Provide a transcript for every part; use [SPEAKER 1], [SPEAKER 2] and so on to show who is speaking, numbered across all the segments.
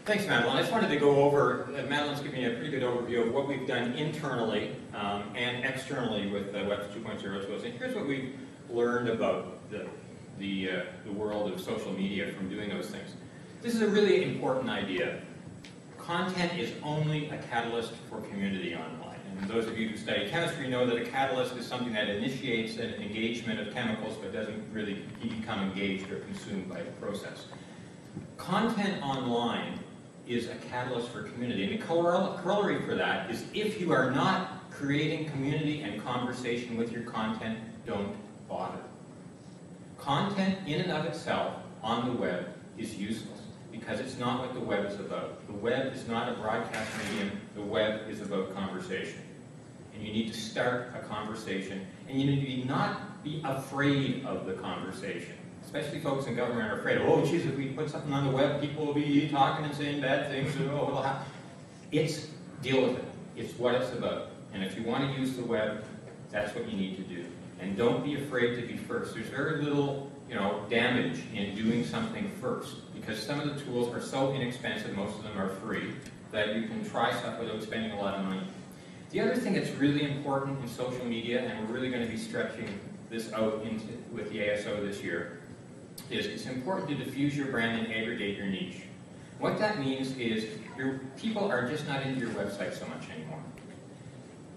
[SPEAKER 1] Thanks, Madeline. I just wanted to go over, Madeline's given me a pretty good overview of what we've done internally and externally with Web 2.0 tools. And here's what we've learned about the world of social media from doing those things. This is a really important idea. Content is only a catalyst for community online. And those of you who study chemistry know that a catalyst is something that initiates an engagement of chemicals but doesn't really become engaged or consumed by the process. Content online is a catalyst for community. And the corollary for that is if you are not creating community and conversation with your content, don't bother. Content in and of itself on the web is useless because it's not what the web is about. The web is not a broadcast medium. The web is about conversation. And you need to start a conversation, and you need to not be afraid of the conversation. Especially folks in government are afraid, oh, geez, if we put something on the web, people will be talking and saying bad things. Oh, what'll happen? Deal with it. It's what it's about. And if you want to use the web, that's what you need to do. And don't be afraid to be first. There's very little, damage in doing something first, because some of the tools are so inexpensive, most of them are free, that you can try stuff without spending a lot of money. The other thing that's really important in social media, and we're really going to be stretching this out with the ASO this year, is it's important to diffuse your brand and aggregate your niche. What that means is your people are just not into your website so much anymore.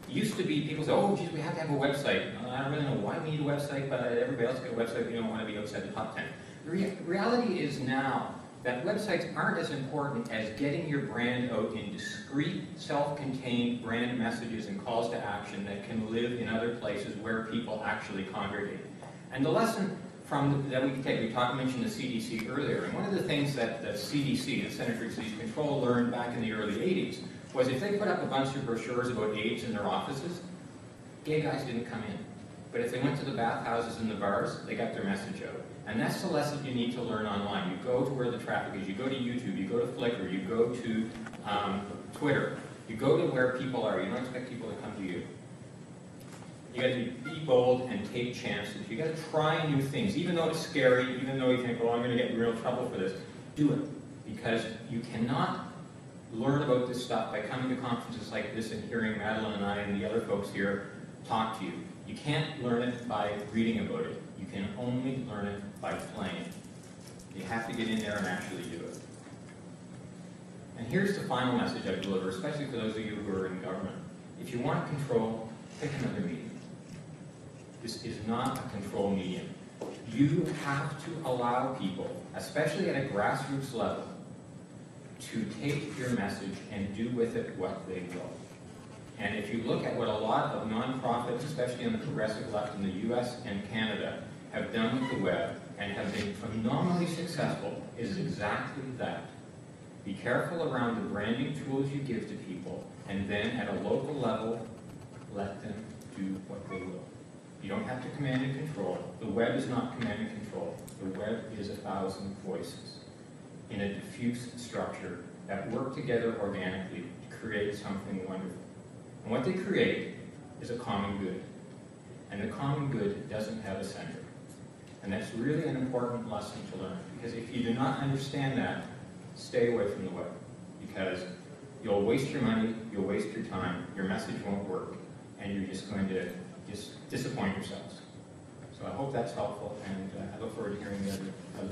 [SPEAKER 1] It used to be people say, oh, geez, we have to have a website. I don't really know why we need a website, but everybody else got a website. We don't want to be outside the top 10. The reality is now that websites aren't as important as getting your brand out in discrete, self-contained brand messages and calls to action that can live in other places where people actually congregate. And the lesson that we can take, we mentioned the CDC earlier, and one of the things that the CDC, the Center for Disease Control, learned back in the early 80s was if they put up a bunch of brochures about AIDS in their offices, gay guys didn't come in. But if they went to the bathhouses and the bars, they got their message out. And that's the lesson you need to learn online. You go to where the traffic is. You go to YouTube. You go to Flickr. You go to Twitter. You go to where people are. You don't expect people to come to you. You got to be bold and take chances. You got to try new things, even though it's scary. Even though you think, "Oh, I'm going to get in real trouble for this." Do it, because you cannot learn about this stuff by coming to conferences like this and hearing Madeline and I and the other folks here talk to you. You can't learn it by reading about it. You can only learn it by playing. You have to get in there and actually do it. And here's the final message I deliver, especially for those of you who are in government. If you want control, pick another medium. This is not a control medium. You have to allow people, especially at a grassroots level, to take your message and do with it what they will. And if you look at what a lot of nonprofits, especially on the progressive left in the US and Canada, have done with the web and have been phenomenally successful, is exactly that. Be careful around the branding tools you give to people, and then at a local level, let them do what they will. You don't have to command and control. The web is not command and control. The web is 1,000 voices in a diffuse structure that work together organically to create something wonderful. And what they create is a common good. And the common good doesn't have a center. And that's really an important lesson to learn. Because if you do not understand that, stay away from the web. Because you'll waste your money, you'll waste your time, your message won't work, and you're just going to disappoint yourselves. So I hope that's helpful, and I look forward to hearing the other